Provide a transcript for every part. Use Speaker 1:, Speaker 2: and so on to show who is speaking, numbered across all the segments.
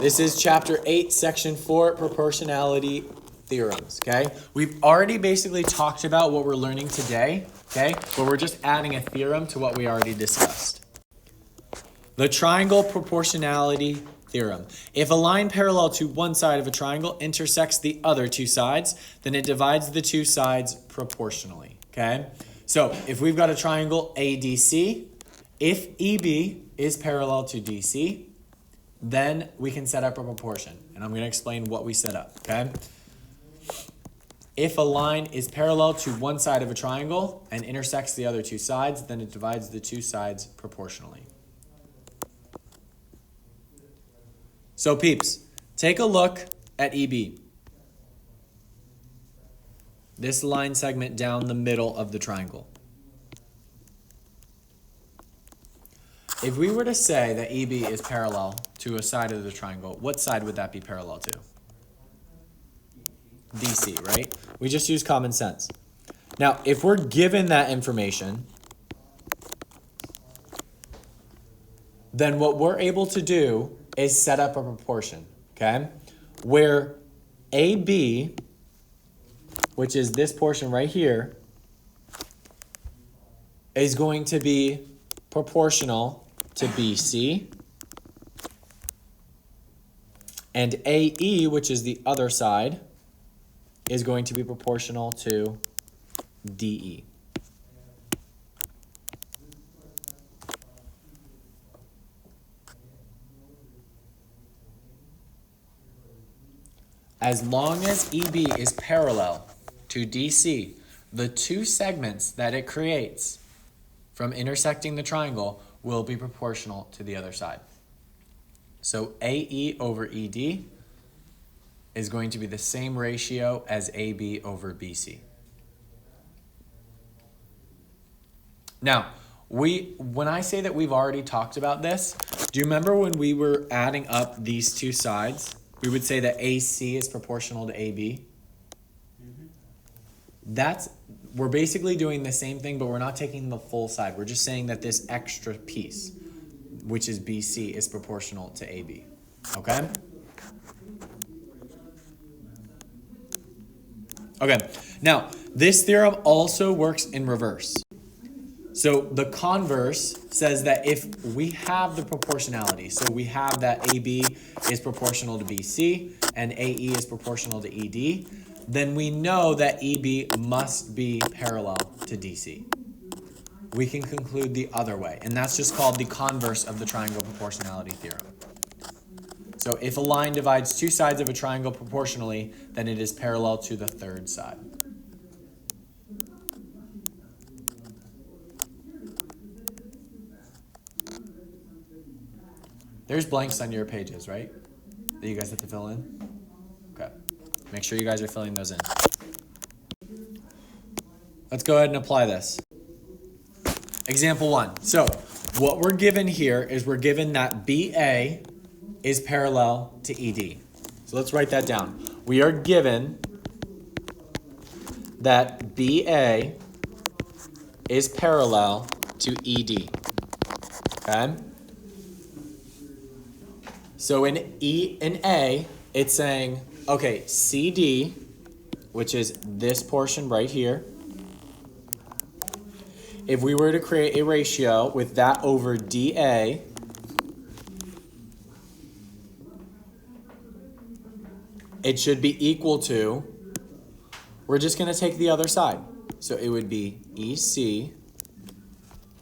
Speaker 1: This is chapter 8, section 4, proportionality theorems, okay? We've already basically talked about what we're learning today, okay? But we're just adding a theorem to what we already discussed. The triangle proportionality theorem. If a line parallel to one side of a triangle intersects the other two sides, then it divides the two sides proportionally, okay? So if we've got a triangle ADC, if EB is parallel to DC, then we can set up a proportion. And I'm going to explain what we set up, okay? If a line is parallel to one side of a triangle and intersects the other two sides, then it divides the two sides proportionally. So peeps, take a look at EB. This line segment down the middle of the triangle. If we were to say that EB is parallel to a side of the triangle, what side would that be parallel to? DC, right? We just use common sense. Now, if we're given that information, then what we're able to do is set up a proportion, okay? Where AB, which is this portion right here, is going to be proportional to BC, and AE, which is the other side, is going to be proportional to DE. As long as EB is parallel to DC, the two segments that it creates from intersecting the triangle will be proportional to the other side. So AE over ED is going to be the same ratio as AB over BC. Now, when I say that we've already talked about this, do you remember when we were adding up these two sides? We would say that AC is proportional to AB. We're basically doing the same thing, but we're not taking the full side. We're just saying that this extra piece, which is BC, is proportional to AB. Okay? Okay. Now, this theorem also works in reverse. So the converse says that if we have the proportionality, so we have that AB is proportional to BC and AE is proportional to ED, then we know that EB must be parallel to DC. We can conclude the other way, and that's just called the converse of the triangle proportionality theorem. So if a line divides two sides of a triangle proportionally, then it is parallel to the third side. There's blanks on your pages, right? That you guys have to fill in? Okay. Make sure you guys are filling those in. Let's go ahead and apply this. Example 1. So what we're given here is we're given that BA is parallel to ED. So let's write that down. We are given that BA is parallel to ED. Okay? So in A, it's saying, okay, CD, which is this portion right here, if we were to create a ratio with that over DA, it should be equal to, we're just going to take the other side. So it would be EC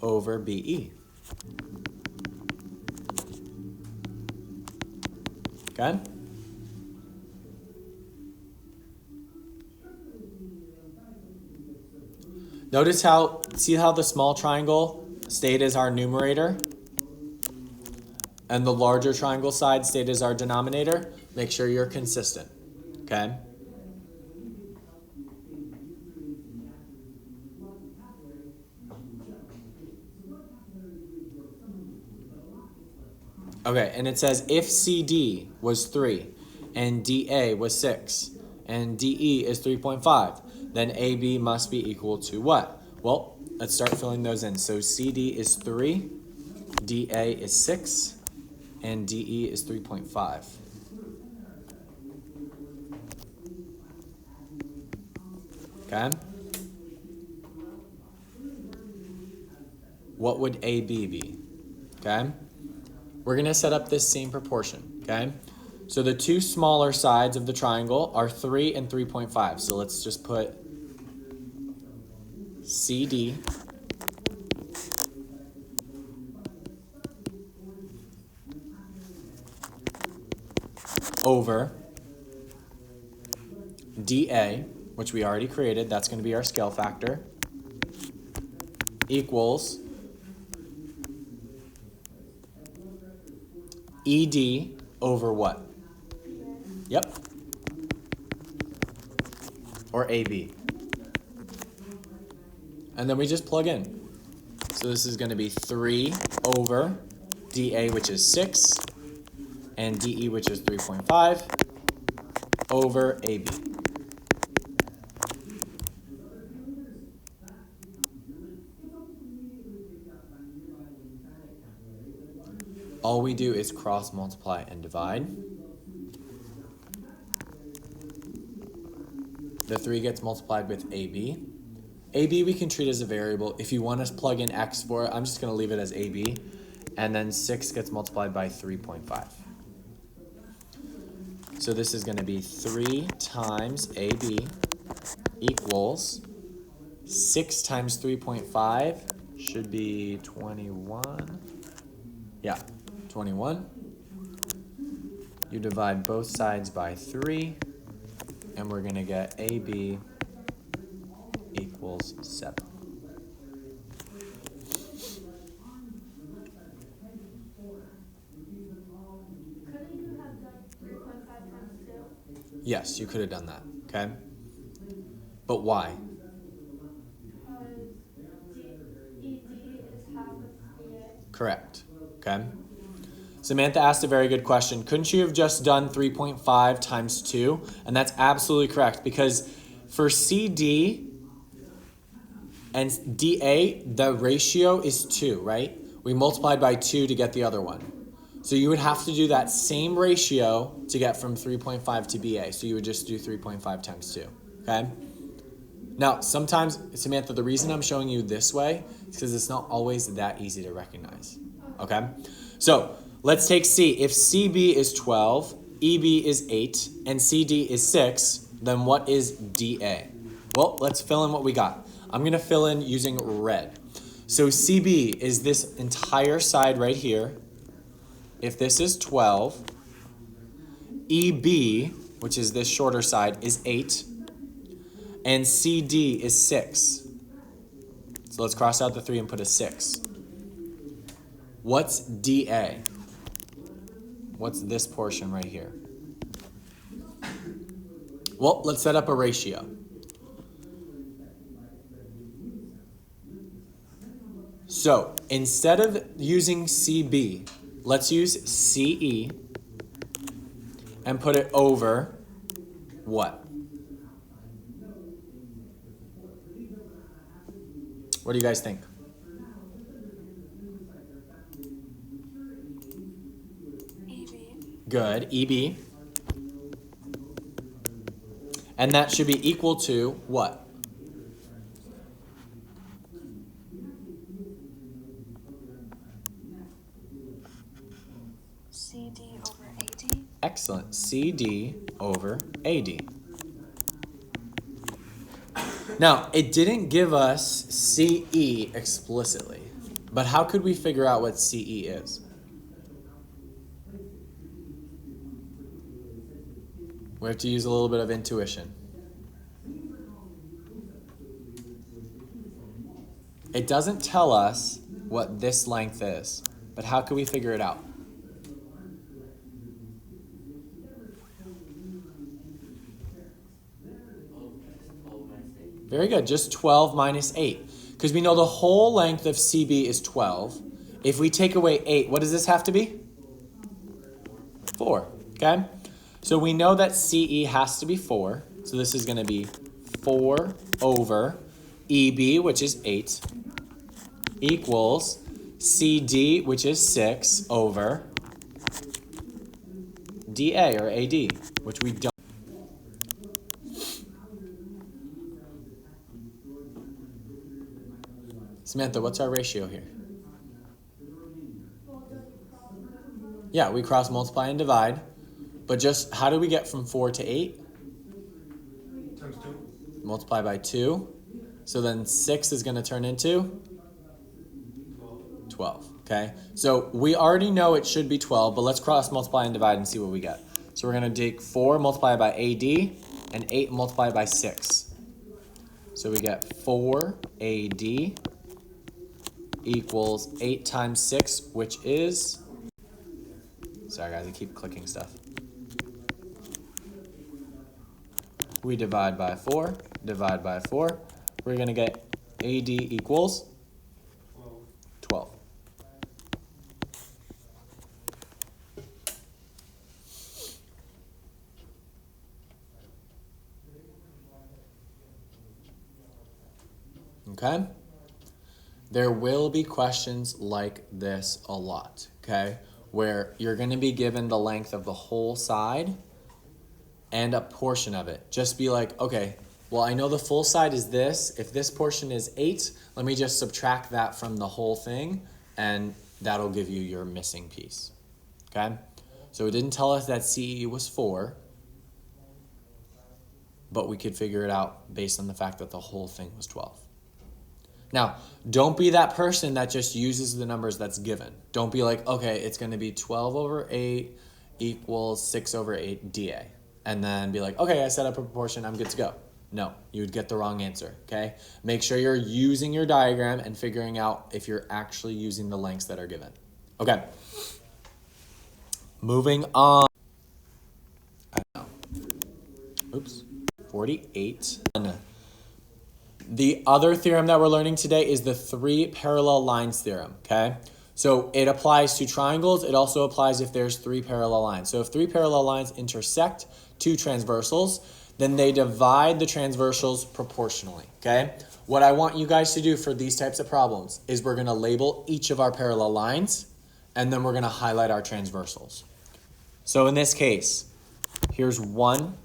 Speaker 1: over BE. Okay? Notice see how the small triangle stayed as our numerator and the larger triangle side stayed as our denominator? Make sure you're consistent, okay? Okay, and it says if CD was 3 and DA was 6 and DE is 3.5, then AB must be equal to what? Well, let's start filling those in. So CD is 3, DA is 6, and DE is 3.5. okay? What would AB be, okay? We're going to set up this same proportion, okay? So the two smaller sides of the triangle are 3 and 3.5. So let's just put CD over DA, which we already created. That's going to be our scale factor, equals ED over what? Yep. Or AB. And then we just plug in. So this is going to be 3 over DA, which is 6, and DE, which is 3.5, over AB. All we do is cross multiply and divide. The 3 gets multiplied with AB. AB we can treat as a variable. If you want to plug in x for it, I'm just going to leave it as AB. And then 6 gets multiplied by 3.5. So this is going to be 3 times AB equals 6 times 3.5 should be 21. Yeah, 21. You divide both sides by 3, and we're going to get AB equals 7.
Speaker 2: Couldn't you have done 3.5 times 2?
Speaker 1: Yes, you could have done that, okay? But why?
Speaker 2: Because ED is half of DA.
Speaker 1: Correct, okay? Samantha asked a very good question. Couldn't you have just done 3.5 times 2? And that's absolutely correct, because for CD and DA, the ratio is 2, right? We multiplied by 2 to get the other one. So you would have to do that same ratio to get from 3.5 to BA. So you would just do 3.5 times 2, okay? Now, sometimes, Samantha, the reason I'm showing you this way is because it's not always that easy to recognize, okay? So let's take C. If CB is 12, EB is 8, and CD is 6, then what is DA? Well, let's fill in what we got. I'm going to fill in using red. So CB is this entire side right here. If this is 12, EB, which is this shorter side, is 8, and CD is 6. So let's cross out the 3 and put a 6. What's DA? What's this portion right here? Well, let's set up a ratio. So instead of using CB, let's use CE and put it over what? What do you guys think?
Speaker 2: EB.
Speaker 1: Good, EB. And that should be equal to what?
Speaker 2: CD over AD.
Speaker 1: Excellent. CD over AD. Now, it didn't give us CE explicitly, but how could we figure out what CE is? We have to use a little bit of intuition. It doesn't tell us what this length is, but how can we figure it out? Very good, just 12 minus 8. Because we know the whole length of CB is 12. If we take away 8, what does this have to be? 4, okay? So we know that CE has to be 4. So this is going to be 4 over EB, which is 8, equals CD, which is 6, over DA, or AD, which we don't. Samantha, what's our ratio here?
Speaker 2: Well, just cross multiply.
Speaker 1: Yeah, we cross multiply and divide. But just how do we get from 4 to 8?
Speaker 3: Times 2.
Speaker 1: Multiply by 2. So then 6 is going to turn into 12. Okay? So we already know it should be 12, but let's cross multiply and divide and see what we get. So we're going to take 4 multiplied by AD and 8 multiplied by 6. So we get 4 AD equals 8 times 6, which is... Sorry guys, I keep clicking stuff. We divide by 4, divide by 4. We're going to get AD equals 12. Okay? There will be questions like this a lot, okay? Where you're going to be given the length of the whole side and a portion of it. Just be like, okay, well, I know the full side is this. If this portion is 8, let me just subtract that from the whole thing, and that'll give you your missing piece, okay? So it didn't tell us that CE was 4, but we could figure it out based on the fact that the whole thing was 12. Now, don't be that person that just uses the numbers that's given. Don't be like, okay, it's going to be 12 over 8 equals 6 over 8 dA. And then be like, okay, I set up a proportion, I'm good to go. No, you would get the wrong answer, okay? Make sure you're using your diagram and figuring out if you're actually using the lengths that are given. Okay. Moving on. I know. Oops. 48. The other theorem that we're learning today is the 3 parallel lines theorem, okay? So it applies to triangles. It also applies if there's 3 parallel lines. So if 3 parallel lines intersect 2 transversals, then they divide the transversals proportionally, okay? What I want you guys to do for these types of problems is we're going to label each of our parallel lines, and then we're going to highlight our transversals. So in this case, here's 1,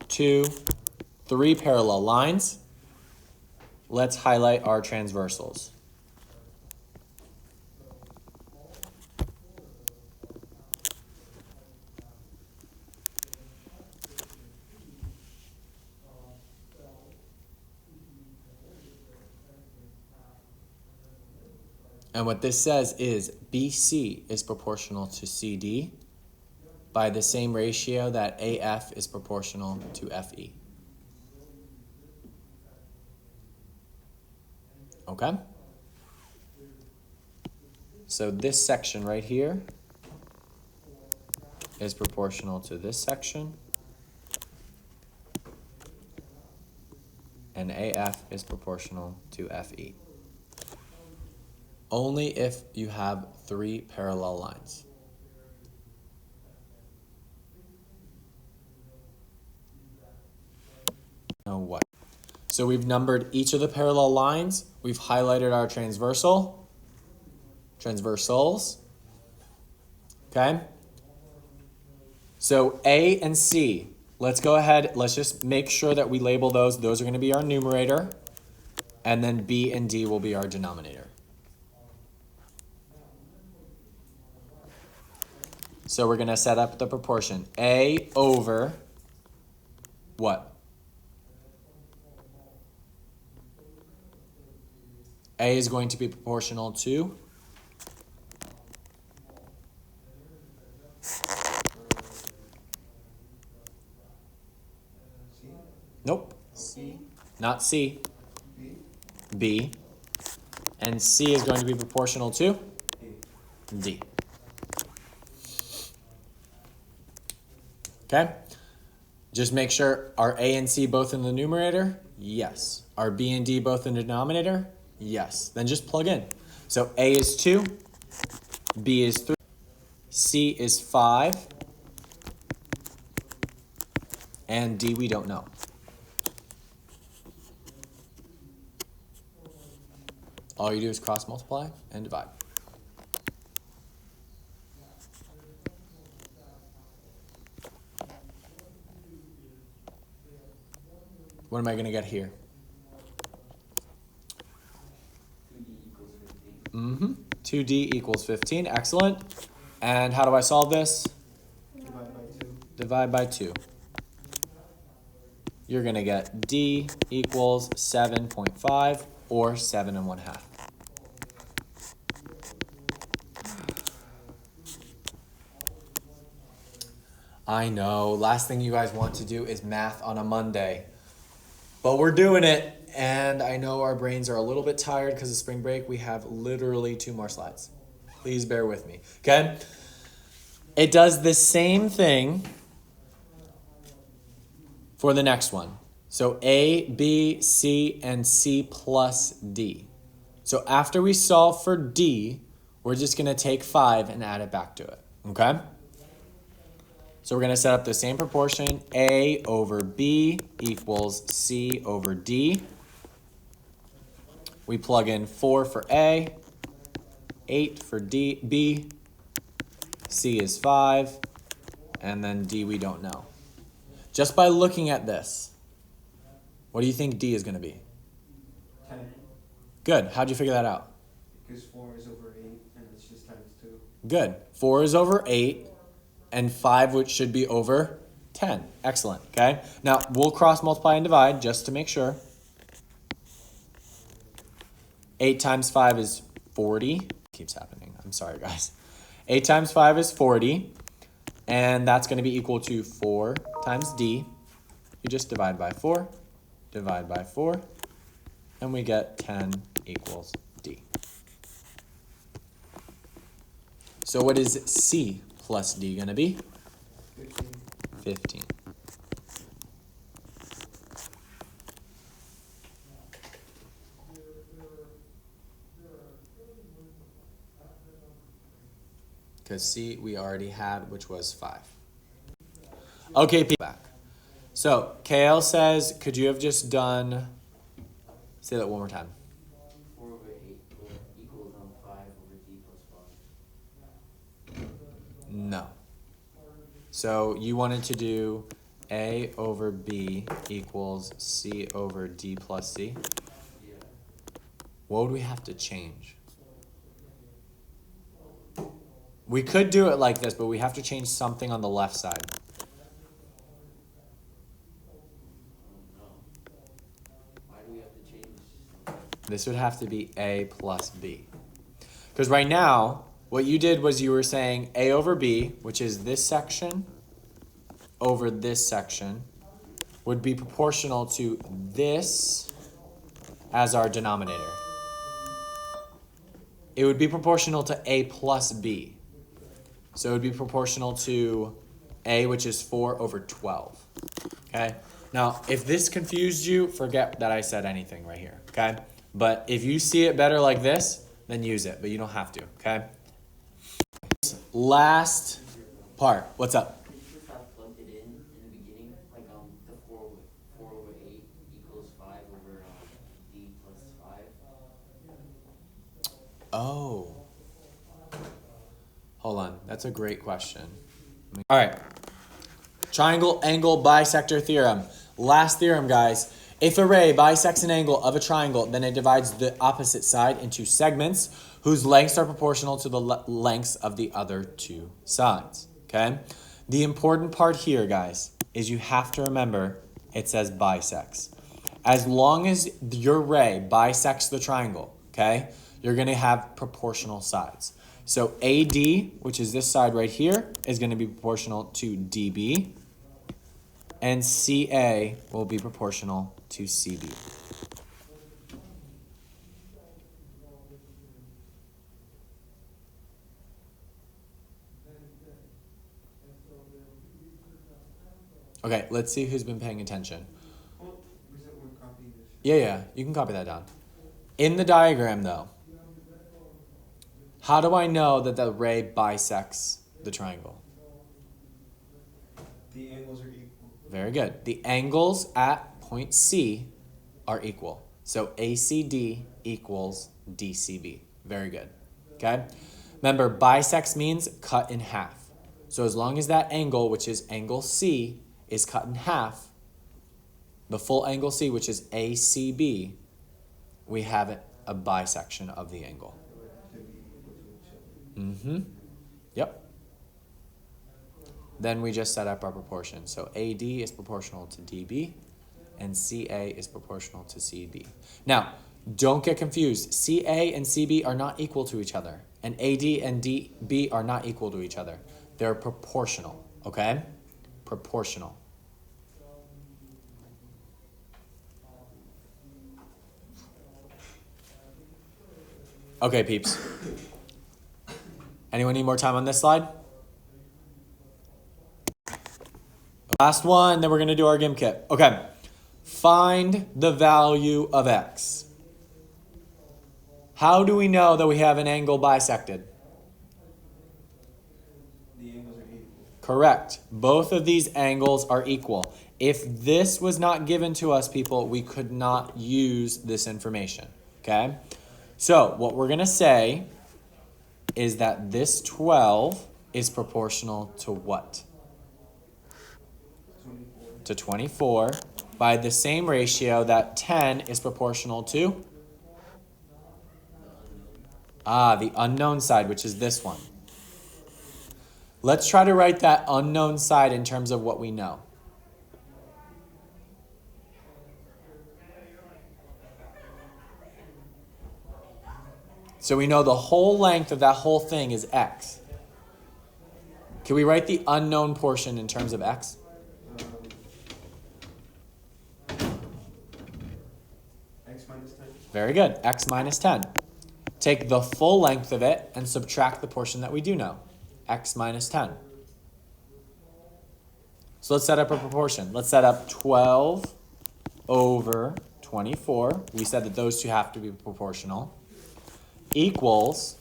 Speaker 1: 2, 3 parallel lines. Let's highlight our transversals. And what this says is BC is proportional to CD by the same ratio that AF is proportional to FE. Okay? So this section right here is proportional to this section, and AF is proportional to FE. Only if you have 3 parallel lines. Now what? So we've numbered each of the parallel lines. We've highlighted our transversals. Okay? So A and C, let's go ahead. Let's just make sure that we label those. Those are going to be our numerator. And then B and D will be our denominator. So we're going to set up the proportion. A over what? A is going to be proportional to? Nope.
Speaker 3: C.
Speaker 1: Not C.
Speaker 3: B.
Speaker 1: B. And C is going to be proportional to? D. Okay? Just make sure, are A and C both in the numerator? Yes. Are B and D both in the denominator? Yes. Then just plug in. So A is 2, B is 3, C is 5, and D we don't know. All you do is cross multiply and divide. What am I going to get here? 2D equals 15. Excellent. And how do I solve this?
Speaker 3: Divide by 2.
Speaker 1: Divide by 2. You're going to get D equals 7.5 or 7 1/2. I know, last thing you guys want to do is math on a Monday. But we're doing it, and I know our brains are a little bit tired because of spring break. We have literally 2 more slides. Please bear with me, okay? It does the same thing for the next one. So A, B, C, and C plus D. So after we solve for D, we're just going to take 5 and add it back to it, okay? So we're going to set up the same proportion. A over B equals C over D. We plug in 4 for A, 8 for B, C is 5, and then D we don't know. Just by looking at this, what do you think D is going to be?
Speaker 3: 10.
Speaker 1: Good. How'd you figure that out?
Speaker 3: Because 4 is over 8, and it's just times 2.
Speaker 1: Good. 4 is over 8, and 5 which should be over 10. Excellent. Okay. Now we'll cross multiply and divide just to make sure. 8 times 5 is 40. Keeps happening. I'm sorry, guys. 8 times 5 is 40. And that's going to be equal to 4 times D. You just divide by 4. Divide by 4. And we get 10 equals D. So what is C plus D going to be?
Speaker 3: 15.
Speaker 1: 15. Because C we already had, which was 5. Okay, back. So KL says, could you have just done, say that one more time.
Speaker 4: 4 over 8 equals 5 over D plus 5.
Speaker 1: No. So you wanted to do A over B equals C over D plus C.
Speaker 4: Yeah.
Speaker 1: What would we have to change? We could do it like this, but we have to change something on the left side.
Speaker 4: Oh no. Why do we have to change something?
Speaker 1: This would have to be A plus B. Because right now, what you did was you were saying A over B, which is this section over this section, would be proportional to this as our denominator. It would be proportional to A plus B. So it would be proportional to A, which is 4 over 12. Okay? Now, if this confused you, forget that I said anything right here. Okay? But if you see it better like this, then use it. But you don't have to. Okay? Last part. What's up?
Speaker 4: Could you just have plugged it in the beginning? Like the 4 over 8 equals 5 over D plus 5?
Speaker 1: Oh. Hold on. That's a great question. All right. Triangle, angle, bisector theorem. Last theorem, guys. If a ray bisects an angle of a triangle, then it divides the opposite side into segments whose lengths are proportional to the lengths of the other 2 sides. Okay? The important part here, guys, is you have to remember it says bisects. As long as your ray bisects the triangle, okay, you're going to have proportional sides. So AD, which is this side right here, is going to be proportional to DB. And CA will be proportional to CB. Okay, let's see who's been paying attention.
Speaker 3: Well, we're copying this.
Speaker 1: Yeah, you can copy that down. In the diagram, though, how do I know that the ray bisects the triangle?
Speaker 3: The angles are equal.
Speaker 1: Very good. The angles at point C are equal. So ACD equals DCB. Very good. Okay? Remember, bisects means cut in half. So as long as that angle, which is angle C, is cut in half, the full angle C, which is ACB, we have a bisection of the angle. Mm-hmm. Yep. Then we just set up our proportion. So AD is proportional to DB, and CA is proportional to CB. Now, don't get confused. CA and CB are not equal to each other, and AD and DB are not equal to each other. They're proportional, okay? Proportional. Okay, peeps. Anyone need more time on this slide? Last one, then we're going to do our GIM kit. Okay. Find the value of x. How do we know that we have an angle bisected?
Speaker 3: The angles are equal.
Speaker 1: Correct. Both of these angles are equal. If this was not given to us, people, we could not use this information. Okay? So what we're going to say is that this 12 is proportional to what?
Speaker 3: 24.
Speaker 1: To 24 by the same ratio that 10 is proportional to? The unknown side, which is this one. Let's try to write that unknown side in terms of what we know. So we know the whole length of that whole thing is x. Can we write the unknown portion in terms of x?
Speaker 3: X minus 10.
Speaker 1: Very good. X minus 10. Take the full length of it and subtract the portion that we do know. X minus 10. So let's set up a proportion. Let's set up 12 over 24. We said that those two have to be proportional. Equals,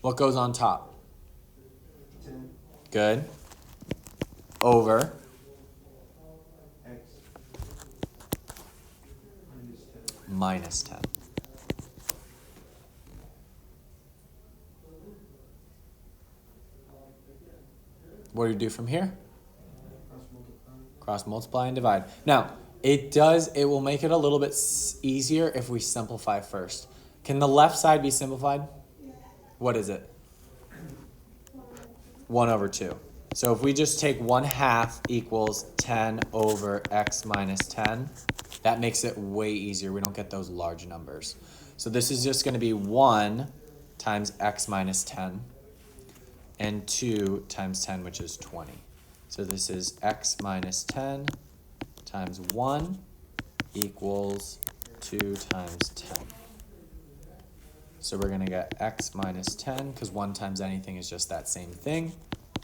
Speaker 1: what goes on top?
Speaker 3: 10.
Speaker 1: Good. Over.
Speaker 3: X minus 10.
Speaker 1: Minus 10. What do you do from here?
Speaker 3: Cross multiply.
Speaker 1: Cross multiply and divide. Now, it will make it a little bit easier if we simplify first. Can the left side be simplified? What is it? 1 over 2. So if we just take 1/2 equals 10 over x minus 10, that makes it way easier. We don't get those large numbers. So this is just going to be 1 times x minus 10 and 2 times 10, which is 20. So this is x minus 10 times 1 equals 2 times 10. So we're going to get x minus 10, because 1 times anything is just that same thing,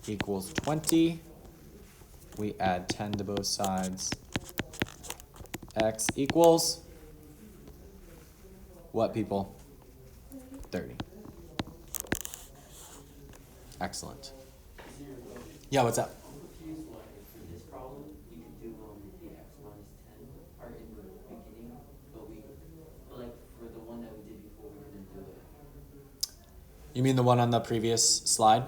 Speaker 1: equals 20. We add 10 to both sides. X equals what, people? 30. Excellent. Yeah, what's up?
Speaker 4: I'm confused why for this problem you could do the x minus 10 part in the beginning, but like for the one that we did before we couldn't do it.
Speaker 1: You mean the one on the previous slide?